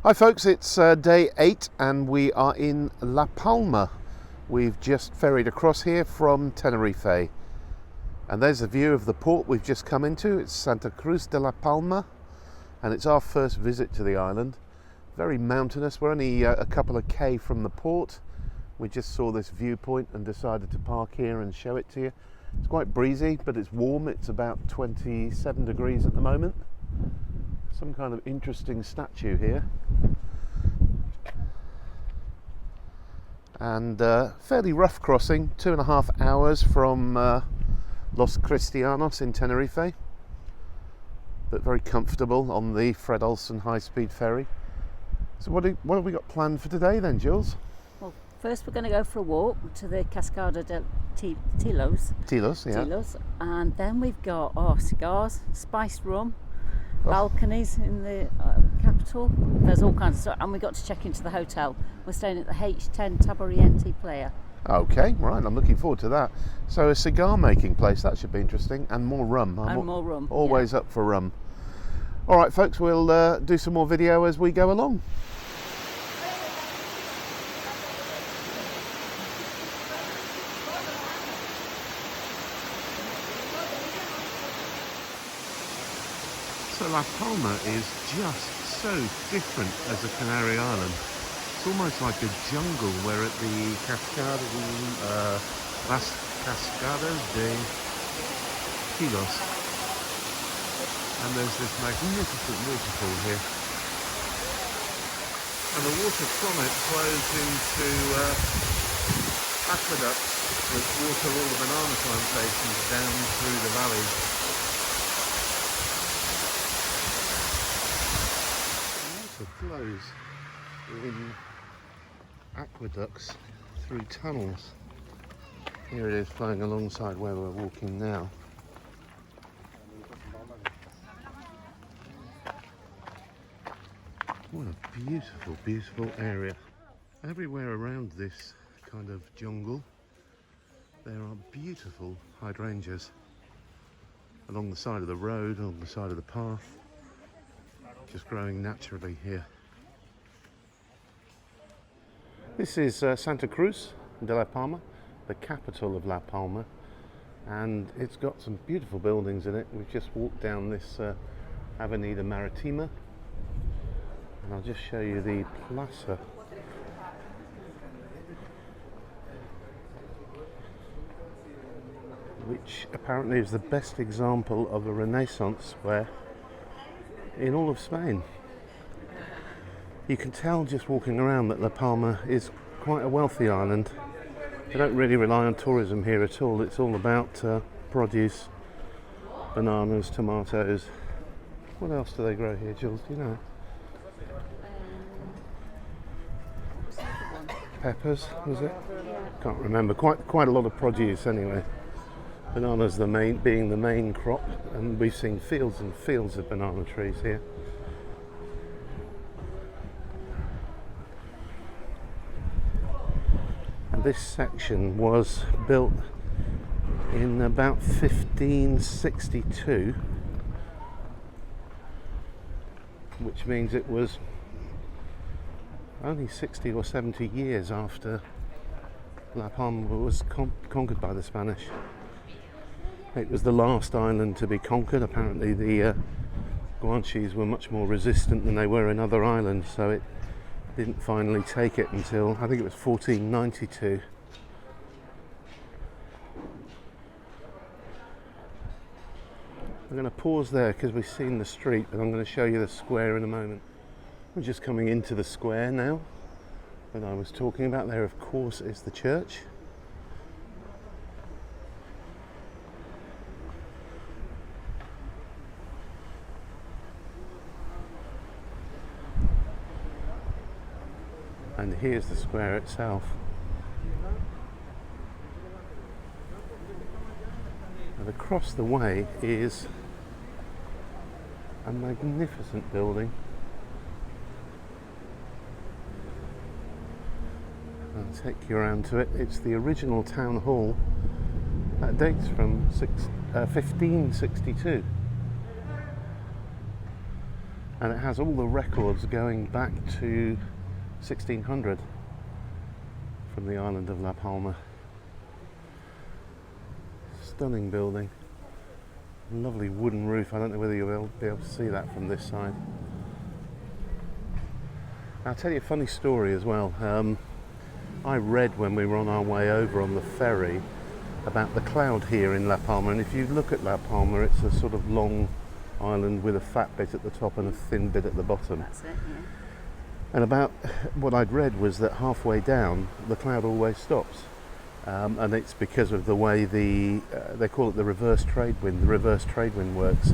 Hi folks, it's day 8 and we are in La Palma. We've just ferried across here from Tenerife. And there's a view of the port we've just come into. It's Santa Cruz de la Palma and it's our first visit to the island. Very mountainous, we're only a couple of K from the port. We just saw this viewpoint and decided to park here and show it to you. It's quite breezy, but it's warm. It's about 27 degrees at the moment. Some kind of interesting statue here. And fairly rough crossing, 2.5 hours from Los Cristianos in Tenerife. But very comfortable on the Fred Olsen high-speed ferry. So what have we got planned for today then, Jules? Well, first we're going to go for a walk to the Cascada de Tilos. Tilos, yeah. Tilos. And then we've got cigars, spiced rum, balconies in the capital. There's all kinds of stuff. And we got to check into the hotel. We're staying at the H10 Taboriente Playa. Okay, right, I'm looking forward to that. So a cigar making place, that should be interesting. And more rum. More rum. Always up for rum. All right, folks, we'll do some more video as we go along. So La Palma is just so different as a Canary Island. It's almost like a jungle. We're at the Las Cascadas de Tilos. And there's this magnificent waterfall here. And the water from it flows into aqueducts which water all the banana plantations down through the valley. The water flows in aqueducts through tunnels. Here it is flowing alongside where we're walking now. What a beautiful, beautiful area. Everywhere around this kind of jungle there are beautiful hydrangeas along the side of the road, along the side of the path, just growing naturally here. This is Santa Cruz de la Palma, the capital of La Palma, and it's got some beautiful buildings in it. We've just walked down this Avenida Maritima. And I'll just show you the plaza. Which apparently is the best example of a Renaissance square in all of Spain. You can tell just walking around that La Palma is quite a wealthy island. They don't really rely on tourism here at all. It's all about produce, bananas, tomatoes. What else do they grow here, Jules? Do you know? Peppers, was it? Can't remember. Quite a lot of produce anyway. Bananas being the main crop, and we've seen fields and fields of banana trees here. And this section was built in about 1562, which means it was only 60 or 70 years after La Palma was conquered by the Spanish. It was the last island to be conquered. Apparently the Guanches were much more resistant than they were in other islands, so it didn't finally take it until, I think it was 1492. I'm going to pause there because we've seen the street, but I'm going to show you the square in a moment. We're just coming into the square now that I was talking about. There, of course, is the church. And here's the square itself. And across the way is a magnificent building. I'll take you around to it. It's the original town hall that dates from 1562. and it has all the records going back to 1600 from the island of La Palma. Stunning building, lovely wooden roof. I don't know whether you'll be able to see that from this side. I'll tell you a funny story as well. I read when we were on our way over on the ferry about the cloud here in La Palma, and if you look at La Palma, it's a sort of long island with a fat bit at the top and a thin bit at the bottom. That's it, yeah. And about what I'd read was that halfway down the cloud always stops, and it's because of the way they call it the reverse trade wind. The reverse trade wind works,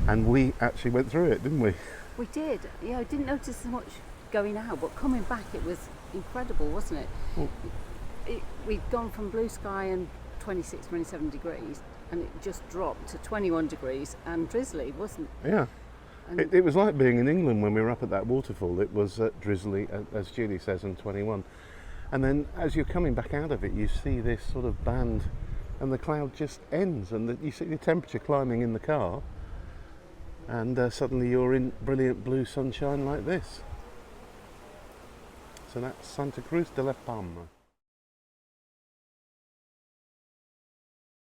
and we actually went through it, didn't we? We did. Yeah, I didn't notice so much going out, but coming back it was incredible, wasn't it? Well, We'd gone from blue sky and 26, 27 degrees, and it just dropped to 21 degrees and drizzly, wasn't it? yeah. And It was like being in England when we were up at that waterfall. It was drizzly, as Julie says, and 21. And then as you're coming back out of it, you see this sort of band, and the cloud just ends, and you see the temperature climbing in the car, and suddenly you're in brilliant blue sunshine like this. So that's Santa Cruz de la Palma.